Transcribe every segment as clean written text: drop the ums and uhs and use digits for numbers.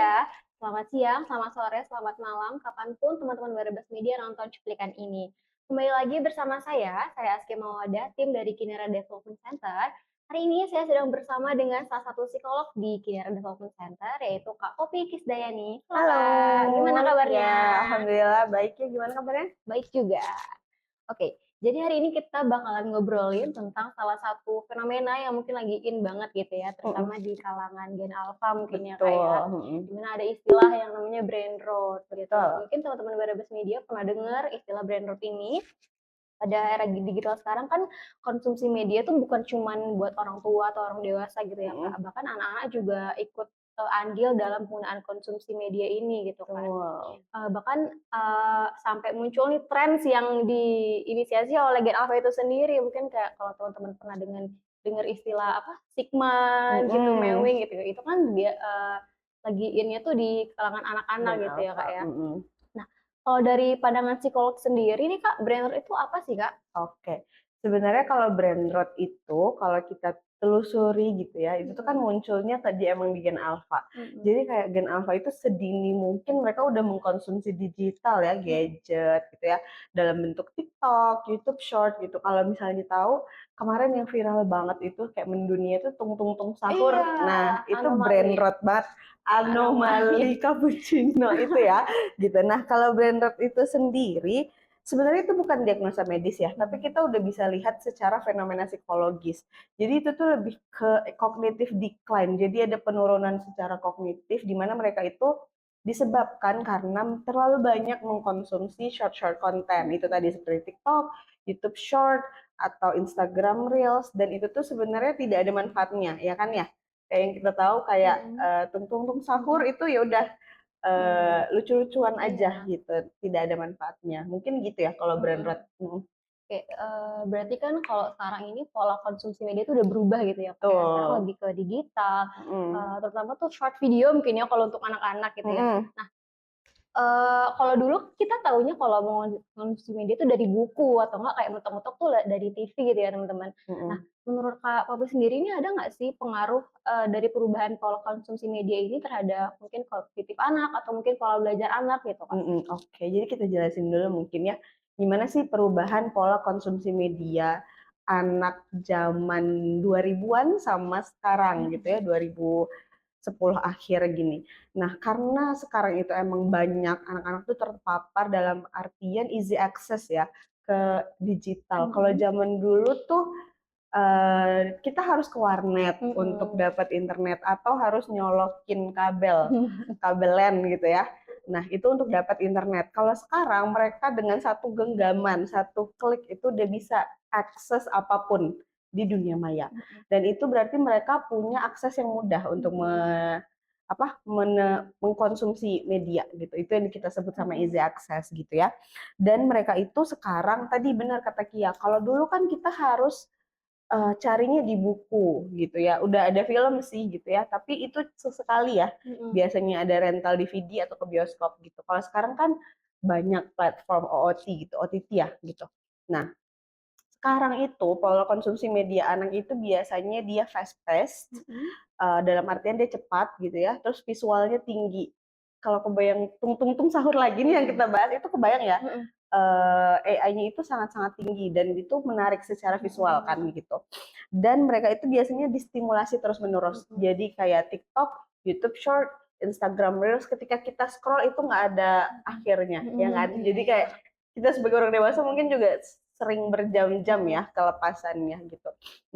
ya. Selamat siang, selamat sore, selamat malam, kapanpun teman-teman Warebas Media nonton cuplikan ini. Kembali lagi bersama saya Aski Mawada, tim dari Kinara Development Center. Hari ini saya sedang bersama dengan salah satu psikolog di Kinara Development Center, yaitu Kak Opi Kisdayani. Halo Halo, Kak, gimana ya kabarnya? alhamdulillah baik ya, gimana kabarnya? Baik juga. Oke, jadi hari ini kita bakalan ngobrolin tentang salah satu fenomena yang mungkin lagi in banget gitu ya, Mhm, terutama di kalangan Gen Alpha mungkin ya betul, kayak mhm, di mana ada istilah yang namanya brain rot gitu. betul, Mungkin teman-teman Barabas Media pernah dengar istilah brain rot ini. Pada era digital sekarang kan konsumsi media tuh bukan cuman buat orang tua atau orang dewasa gitu ya Kak, mhm, bahkan anak-anak juga ikut andil dalam penggunaan konsumsi media ini gitu kan. betul, Bahkan, sampai muncul nih trends yang diinisiasi oleh Gen Alpha itu sendiri. Mungkin kayak kalau teman-teman pernah dengar istilah apa, Sigma gitu, mhm, mewing gitu, itu kan dia, lagi in-nya tuh di kalangan anak-anak gen gitu ya, Kak, alpha, ya. mhm. Nah, kalau dari pandangan psikolog sendiri nih, Kak, brain rot itu apa sih, Kak? Oke. Sebenarnya kalau brain rot itu, kalau kita telusuri gitu ya, itu tuh kan Mhm, munculnya tadi emang di gen alfa. mhm, Jadi kayak gen alfa itu sedini mungkin mereka udah mengkonsumsi digital ya, mhm. gadget gitu ya, dalam bentuk TikTok, YouTube Short gitu. Kalau misalnya tahu, kemarin yang viral banget itu kayak mendunia itu tung tung tung sahur. Iya, Nah, itu anomali, brain rot banget, anomali. anomali cappuccino itu ya, gitu. Nah, kalau brain rot itu sendiri sebenarnya itu bukan diagnosa medis ya, tapi Mhm, kita udah bisa lihat secara fenomena psikologis. Jadi itu tuh lebih ke cognitive decline. Jadi ada penurunan secara kognitif di mana mereka itu disebabkan karena terlalu banyak mengkonsumsi short content. Itu mhm, tadi seperti TikTok, YouTube Short, atau Instagram Reels dan itu tuh sebenarnya tidak ada manfaatnya, ya kan ya? Kayak yang kita tahu kayak mhm, tung tung tung sahur itu ya udah mhm. lucu-lucuan aja Iya. gitu, tidak ada manfaatnya. Mungkin gitu ya kalau brand Mhm. rot, mhm, Oke, berarti kan kalau sekarang ini pola konsumsi media itu udah berubah gitu ya, Kak, ya. Sekarang betul, lebih ke digital, mhm, terutama tuh short video mungkin ya kalau untuk anak-anak gitu ya. mhm, Nah, kalau dulu kita taunya kalau mau konsumsi media itu dari buku atau enggak kayak mentok-mentok tuh dari TV gitu ya, teman-teman. Nah, mhm, menurut Kak Papi sendiri ini ada nggak sih pengaruh, dari perubahan pola konsumsi media ini terhadap mungkin kognitif anak atau mungkin pola belajar anak gitu, Kak? mhm, oke. Jadi kita jelasin dulu mungkin ya, gimana sih perubahan pola konsumsi media anak zaman 2000-an sama sekarang gitu Mhm, ya, 2010 akhir gini. Nah, karena sekarang itu emang banyak anak-anak tuh terpapar dalam artian easy access ya ke digital. Kalau mhm, zaman dulu tuh kita harus ke warnet untuk mhm. dapat internet atau harus nyolokin kabel, kabel LAN gitu ya. Nah, itu untuk dapat internet. Kalau sekarang mereka dengan satu genggaman, satu klik itu udah bisa akses apapun di dunia maya. Mhm, Dan itu berarti mereka punya akses yang mudah untuk mhm, mengkonsumsi media gitu. Itu yang kita sebut sama mhm, easy access gitu ya. Dan mereka itu sekarang tadi benar kata Kia, kalau dulu kan kita harus carinya di buku gitu ya, udah ada film sih gitu ya, tapi itu sesekali ya, mhm, biasanya ada rental DVD atau ke bioskop gitu. Kalau sekarang kan banyak platform OOT gitu, OTT ya gitu. Nah, sekarang itu pola konsumsi media anak itu biasanya dia fast paced, mhm, dalam artian dia cepat gitu ya, terus visualnya tinggi. Kalau kebayang tung tung tung sahur lagi nih yang mhm, kita bahas itu kebayang ya, mhm, AI-nya itu sangat-sangat tinggi dan itu menarik secara visual kan mhm, gitu. Dan mereka itu biasanya distimulasi terus-menerus. mhm, Jadi kayak TikTok, YouTube Short, Instagram Reels ketika kita scroll itu nggak ada akhirnya, ya mhm, kan? iya Jadi iya, kayak kita sebagai orang dewasa mungkin juga sering berjam-jam mhm, ya kelepasannya gitu.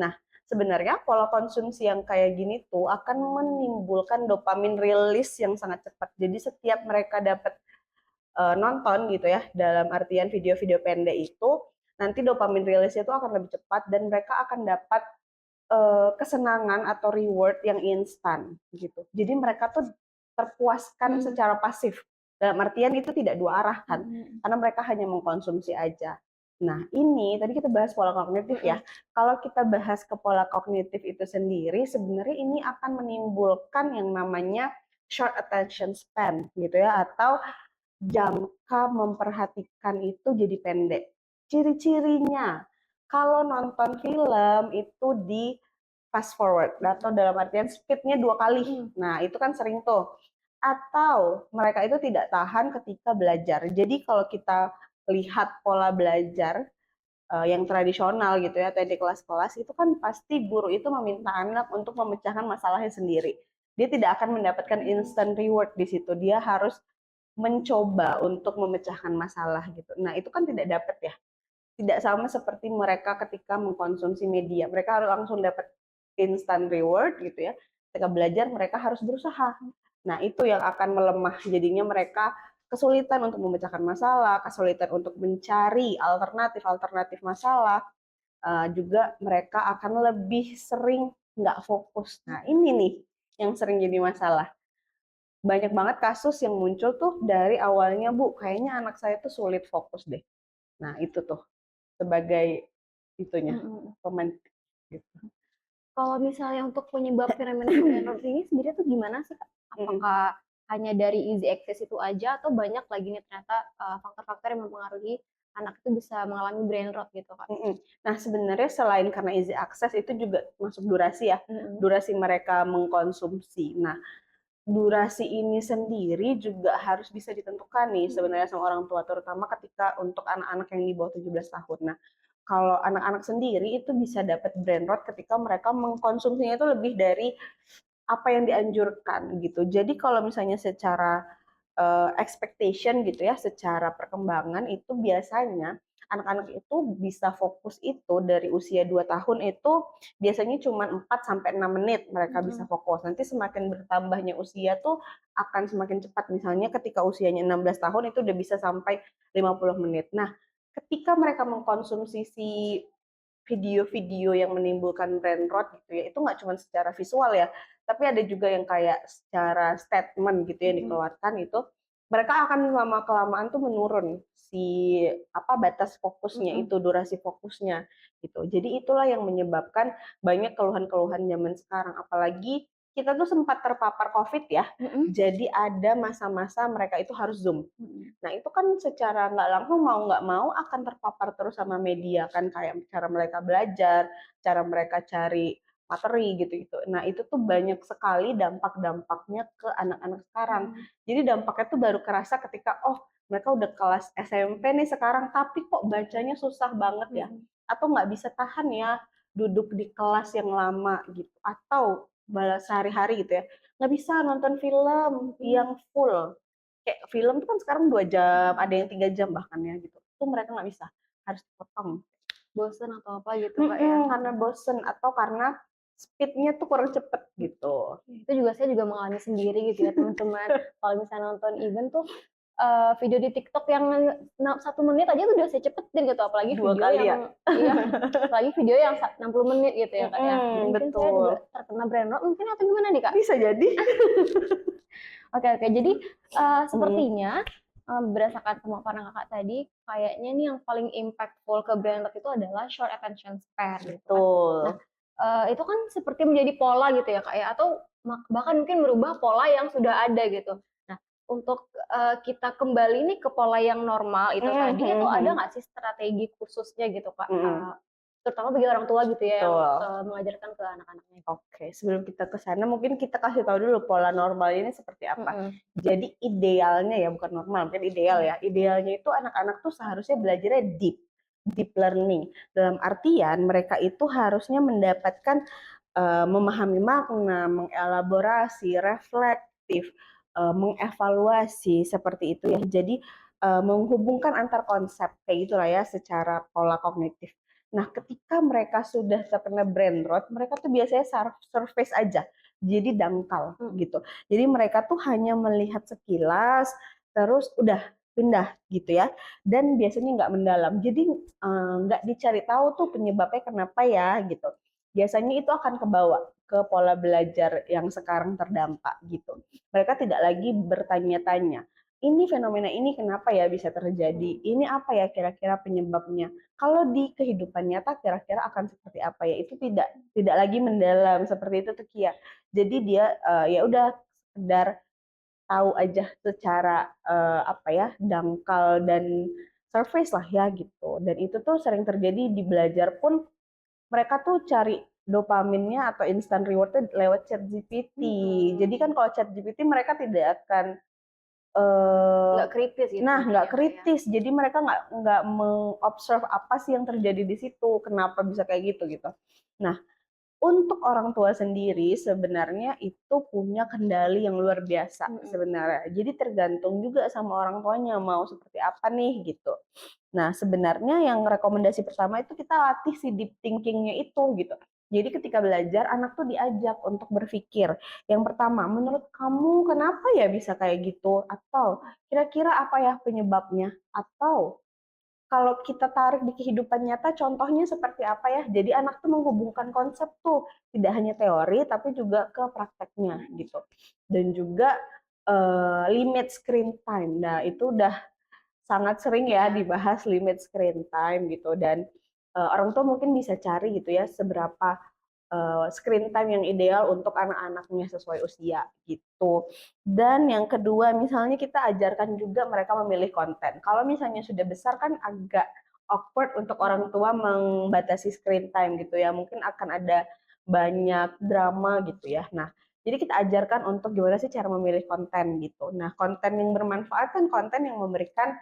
Nah, sebenarnya pola konsumsi yang kayak gini tuh akan menimbulkan dopamin rilis yang sangat cepat. Jadi setiap mereka dapat nonton gitu ya, dalam artian video-video pendek itu, nanti dopamin rilisnya itu akan lebih cepat dan mereka akan dapat kesenangan atau reward yang instan gitu. Jadi mereka tuh terpuaskan mhm, secara pasif. Dalam artian itu tidak dua arah kan, mhm, karena mereka hanya mengkonsumsi aja. Nah, ini tadi kita bahas pola kognitif ya. mhm, Kalau kita bahas ke pola kognitif itu sendiri, sebenarnya ini akan menimbulkan yang namanya short attention span gitu ya, atau jangka memperhatikan itu jadi pendek. Ciri-cirinya, kalau nonton film itu di fast forward atau mhm, dalam artian speednya 2 kali. mhm, Nah, itu kan sering tuh. atau mereka itu tidak tahan ketika belajar. Jadi kalau kita lihat pola belajar yang tradisional gitu ya, atau di kelas-kelas itu kan pasti guru itu meminta anak untuk memecahkan masalahnya sendiri. Dia tidak akan mendapatkan instant reward di situ. Dia harus mencoba untuk memecahkan masalah gitu. Nah, itu kan tidak dapat ya. Tidak sama seperti mereka ketika mengkonsumsi media. Mereka harus langsung dapat instant reward gitu ya. Ketika belajar mereka harus berusaha. Nah, itu yang akan melemah. Jadinya mereka kesulitan untuk memecahkan masalah, kesulitan untuk mencari alternatif-alternatif masalah. Juga mereka akan lebih sering nggak fokus. Nah, ini nih yang sering jadi masalah. Banyak banget kasus yang muncul tuh dari awalnya, Bu, kayaknya anak saya tuh sulit fokus deh. Nah, itu tuh sebagai itunya, Mhm. pemantik gitu. Kalau misalnya untuk penyebab fenomena brain rot ini sendiri tuh gimana sih, Kak? Mhm, Apakah hanya dari easy access itu aja atau banyak lagi nih ternyata, faktor-faktor yang mempengaruhi anak itu bisa mengalami brain rot gitu, Kak? mhm. Nah, sebenarnya selain karena easy access itu juga masuk durasi ya, Mhm. durasi mereka mengkonsumsi. Nah, durasi ini sendiri juga harus bisa ditentukan nih Mhm. sebenarnya sama orang tua, terutama ketika untuk anak-anak yang di bawah 17 tahun. Nah, kalau anak-anak sendiri itu bisa dapat brain rot ketika mereka mengkonsumsinya itu lebih dari apa yang dianjurkan gitu. Jadi kalau misalnya secara expectation gitu ya, secara perkembangan itu biasanya anak-anak itu bisa fokus itu dari usia 2 tahun itu biasanya cuma 4 sampai 6 menit mereka bisa Mhm. fokus. Nanti semakin bertambahnya usia tuh akan semakin cepat. Misalnya ketika usianya 16 tahun itu udah bisa sampai 50 menit. Nah, ketika mereka mengkonsumsi si video-video yang menimbulkan brain rot gitu ya, itu nggak cuma secara visual ya, tapi ada juga yang kayak secara statement gitu yang Mhm. dikeluarkan itu, mereka akan lama-kelamaan tuh menurun si apa batas fokusnya Mhm. itu, durasi fokusnya gitu. Jadi itulah yang menyebabkan banyak keluhan-keluhan zaman sekarang. Apalagi kita tuh sempat terpapar COVID ya, Mhm. jadi ada masa-masa mereka itu harus Zoom. Mhm. Nah, itu kan secara nggak langsung mau nggak mau akan terpapar terus sama media kan, kayak cara mereka belajar, cara mereka cari materi gitu-gitu. Nah, itu tuh banyak sekali dampak-dampaknya ke anak-anak sekarang. Mhm. Jadi dampaknya tuh baru kerasa ketika, oh mereka udah kelas SMP nih sekarang, tapi kok bacanya susah banget ya, Mhm. atau nggak bisa tahan ya duduk di kelas yang lama gitu, atau malah sehari-hari gitu ya, nggak bisa nonton film Mhm. yang full. Kayak film tuh kan sekarang 2 jam, Mhm. ada yang 3 jam bahkan ya gitu. Itu mereka nggak bisa, harus dipotong. Bosen atau apa gitu, Kak, ya? Karena bosen atau karena speed-nya tuh kurang cepet Mhm. gitu. Itu juga saya juga mengalami sendiri gitu ya, teman-teman. Kalau misalnya nonton event tuh, video di TikTok yang 1 menit aja tuh udah saya cepetin gitu, apalagi 2 video kali yang ya? iya, apalagi video yang 60 menit gitu ya, Kak, ya. Jadi mungkin saya juga Betul. terkena brain rot mungkin atau gimana nih, Kak? Bisa jadi. Oke, oke. Jadi, Mhm, sepertinya, berdasarkan pemaparan Kakak tadi, kayaknya nih yang paling impactful ke brain rot itu adalah short attention span gitu kan. Nah, betul. itu kan seperti menjadi pola gitu ya, Kak, ya, atau bahkan mungkin merubah pola yang sudah ada gitu. Nah, untuk, kita kembali nih ke pola yang normal itu Mhm tadi, itu mhm ada mhm. nggak sih strategi khususnya gitu, Kak, Mhm, terutama bagi orang tua gitu ya yang, betul. mengajarkan ke anak-anaknya? Oke, sebelum kita ke sana mungkin kita kasih tahu dulu pola normal ini seperti apa. Mhm. Jadi idealnya ya, bukan normal, mungkin ideal Mhm. ya. Idealnya itu anak-anak tuh seharusnya belajarnya deep learning. Dalam artian mereka itu harusnya mendapatkan memahami makna, mengelaborasi, reflektif, mengevaluasi seperti itu ya. Jadi menghubungkan antar konsep kayak gitulah ya secara pola kognitif. Nah, ketika mereka sudah terkena brain rot, mereka tuh biasanya surface aja, jadi dangkal Mhm. gitu. Jadi mereka tuh hanya melihat sekilas, terus udah pindah gitu ya. Dan biasanya nggak mendalam. Jadi nggak dicari tahu tuh penyebabnya kenapa ya gitu. Biasanya itu akan kebawa ke pola belajar yang sekarang terdampak gitu. Mereka tidak lagi bertanya-tanya, ini fenomena ini kenapa ya bisa terjadi? Mhm. Ini apa ya kira-kira penyebabnya? Kalau di kehidupan nyata kira-kira akan seperti apa ya? Itu tidak lagi mendalam seperti itu tuh Kia. Jadi dia ya udah sekedar tahu aja secara apa ya dangkal dan surface lah ya gitu. Dan itu tuh sering terjadi di belajar pun mereka tuh cari dopaminnya atau instant reward-nya lewat ChatGPT. Jadi kan kalau ChatGPT mereka tidak akan Nggak kritis gitu nah, mungkin nggak ya, Kak, ya? kritis. Jadi mereka nggak mengobserve apa sih yang terjadi di situ, kenapa bisa kayak gitu gitu. Nah, untuk orang tua sendiri sebenarnya itu punya kendali yang luar biasa sebenarnya. Jadi tergantung juga sama orang tuanya mau seperti apa nih gitu. Nah, sebenarnya yang rekomendasi pertama itu kita latih si deep thinking-nya itu gitu. Jadi ketika belajar anak tuh diajak untuk berpikir. Yang pertama, menurut kamu kenapa ya bisa kayak gitu? Atau kira-kira apa ya penyebabnya? Atau kalau kita tarik di kehidupan nyata, contohnya seperti apa ya? Jadi anak tuh menghubungkan konsep tuh, tidak hanya teori, tapi juga ke prakteknya gitu. Dan juga limit screen time. Nah itu udah sangat sering ya dibahas limit screen time gitu. Dan orang tua mungkin bisa cari gitu ya seberapa screen time yang ideal untuk anak-anaknya sesuai usia gitu. Dan yang kedua, misalnya kita ajarkan juga mereka memilih konten. Kalau misalnya sudah besar kan agak awkward untuk orang tua membatasi screen time gitu ya. Mungkin akan ada banyak drama gitu ya. Nah, jadi kita ajarkan untuk gimana sih cara memilih konten gitu. Nah, konten yang bermanfaat kan konten yang memberikan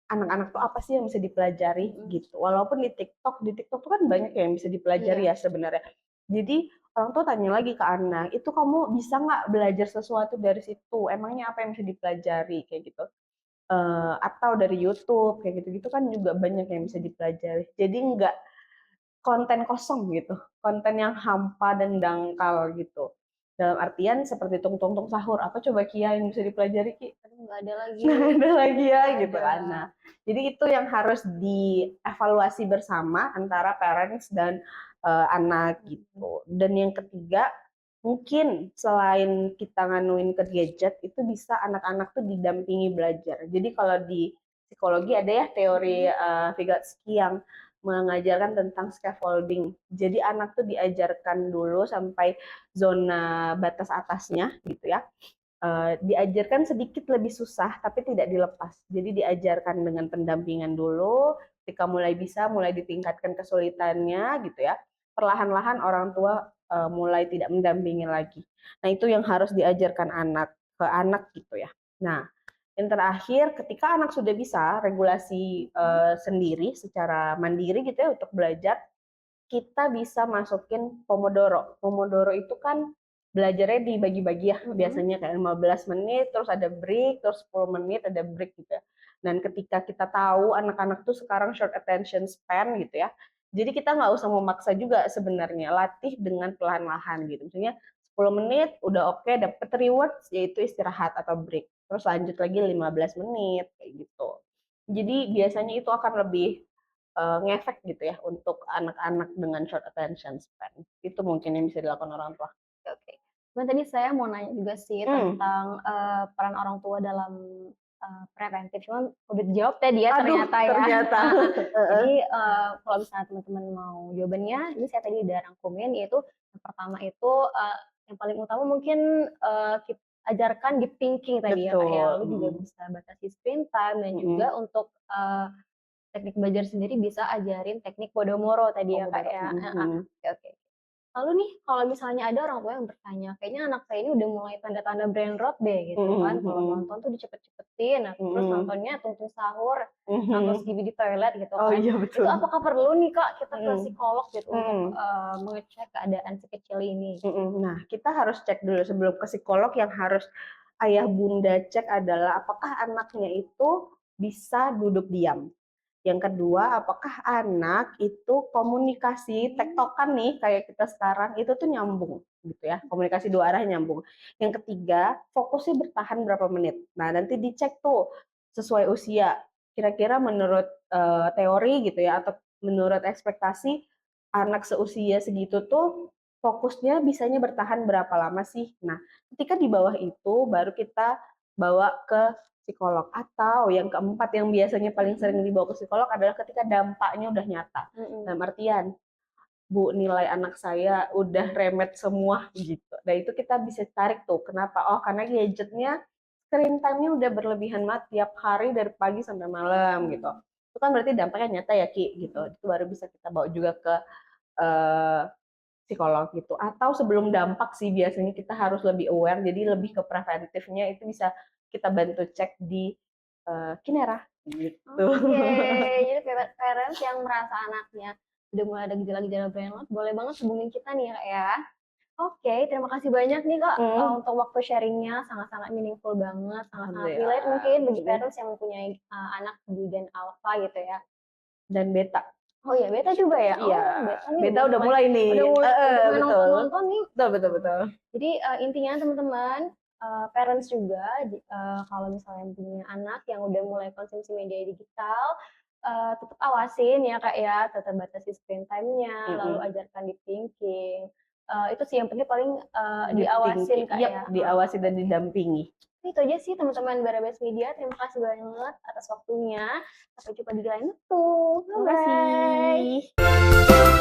anak-anak tuh apa sih yang bisa dipelajari gitu. Walaupun di TikTok tuh kan banyak yang bisa dipelajari ya sebenarnya. Jadi orang tua tanya lagi ke anak, itu kamu bisa nggak belajar sesuatu dari situ? Emangnya apa yang bisa dipelajari kayak gitu? Atau dari YouTube kayak gitu-gitu kan juga banyak yang bisa dipelajari. Jadi nggak konten kosong gitu, konten yang hampa dan dangkal gitu. Dalam artian seperti tung-tung sahur, apa coba Kia yang bisa dipelajari Ki? Aduh, nggak ada lagi. Nggak ada lagi ya Nggak gitu ada. kan. Nah, jadi itu yang harus dievaluasi bersama antara parents dan anak gitu. Dan yang ketiga, mungkin selain kita nganuin ke gadget, itu bisa anak-anak tuh didampingi belajar. Jadi kalau di psikologi ada ya teori Vygotsky yang mengajarkan tentang scaffolding. Jadi anak tuh diajarkan dulu sampai zona batas atasnya gitu ya. Diajarkan sedikit lebih susah tapi tidak dilepas. Jadi diajarkan dengan pendampingan dulu, ketika mulai bisa mulai ditingkatkan kesulitannya gitu ya. Perlahan-lahan orang tua mulai tidak mendampingi lagi. Nah, itu yang harus diajarkan anak ke anak gitu ya. Nah, yang terakhir, ketika anak sudah bisa regulasi sendiri secara mandiri gitu ya untuk belajar, kita bisa masukin Pomodoro. Pomodoro itu kan belajarnya dibagi-bagi ya, biasanya kayak 15 menit, terus ada break, terus 10 menit ada break gitu ya. Dan ketika kita tahu anak-anak tuh sekarang short attention span gitu ya, jadi kita nggak usah memaksa juga sebenarnya, latih dengan perlahan-lahan gitu. Misalnya 10 menit udah oke, dapet reward yaitu istirahat atau break. Terus lanjut lagi 15 menit kayak gitu. Jadi biasanya itu akan lebih ngefek gitu ya untuk anak-anak dengan short attention span. Itu mungkin yang bisa dilakukan orang tua. Oke. Cuman tadi saya mau nanya juga sih tentang peran orang tua dalam preventif. Cuman udah dijawab tadi ya Aduh, ternyata ya. ternyata. Jadi kalau misalnya teman-teman mau jawabannya, ini saya tadi udah rangkumin yaitu yang pertama itu yang paling utama mungkin kita ajarkan deep thinking tadi ya Kak ya. Lalu juga Betul. bisa batasi screen time dan juga untuk teknik belajar sendiri bisa ajarin teknik Pomodoro tadi ya Kak Pomodoro. ya. Oke, oke. Lalu nih kalau misalnya ada orang tua yang bertanya, "Kayaknya anak saya ini udah mulai tanda-tanda brain rot deh," gitu kan, kalau nonton tuh dicepet-cepetin, nah terus nontonnya tunggu sahur, atau skip di toilet gitu Oh kan. iya Itu betul. apakah perlu nih Kak kita ke psikolog gitu untuk, mengecek keadaan si kecil ini? Nah, kita harus cek dulu sebelum ke psikolog, yang harus ayah bunda cek adalah apakah anaknya itu bisa duduk diam. Yang kedua, apakah anak itu komunikasi tektokan nih kayak kita sekarang itu tuh nyambung gitu ya, komunikasi dua arah nyambung. Yang ketiga, fokusnya bertahan berapa menit. Nah, nanti dicek tuh sesuai usia. Kira-kira menurut teori gitu ya atau menurut ekspektasi anak seusia segitu tuh fokusnya bisanya bertahan berapa lama sih. Nah, ketika di bawah itu baru kita bawa ke psikolog. Atau yang keempat yang biasanya paling sering dibawa ke psikolog adalah ketika dampaknya udah nyata. Dalam artian, Bu, nilai anak saya udah remet semua gitu. Nah itu kita bisa tarik tuh, kenapa? Oh karena gadgetnya, screen time-nya udah berlebihan banget tiap hari dari pagi sampai malam gitu. Itu kan berarti dampaknya nyata ya Ki gitu. Itu baru bisa kita bawa juga ke psikolog gitu. Atau sebelum dampak sih biasanya kita harus lebih aware, jadi lebih ke preventifnya itu bisa kita bantu cek di Kinera gitu. Oke, jadi parents yang merasa anaknya udah mulai ada gejala-gejala burnout, boleh banget hubungin kita nih ya Kak ya. Oke, terima kasih banyak nih Kak untuk waktu sharingnya, sangat-sangat meaningful banget, sangat-sangat relate Alhamdulillah. mungkin bagi parents yang mempunyai anak di gen alpha gitu ya. Dan beta. Oh iya, beta juga ya? Iya, Oh, beta nih beta udah mulai nih. udah mulai untuk Betul. nonton-nonton nih. Betul, betul, betul. Jadi intinya teman-teman, parents juga kalau misalnya punya anak yang udah mulai konsumsi media digital, tetap awasin ya Kak ya, tetap batasi screen time-nya, lalu ajarkan deep thinking. Itu sih yang penting paling diawasin Kak ya. Diawasi dan didampingi. Itu aja sih teman-teman Barabas Media. Terima kasih banget atas waktunya. Sampai jumpa di lain waktu. Terima Bye-bye. kasih.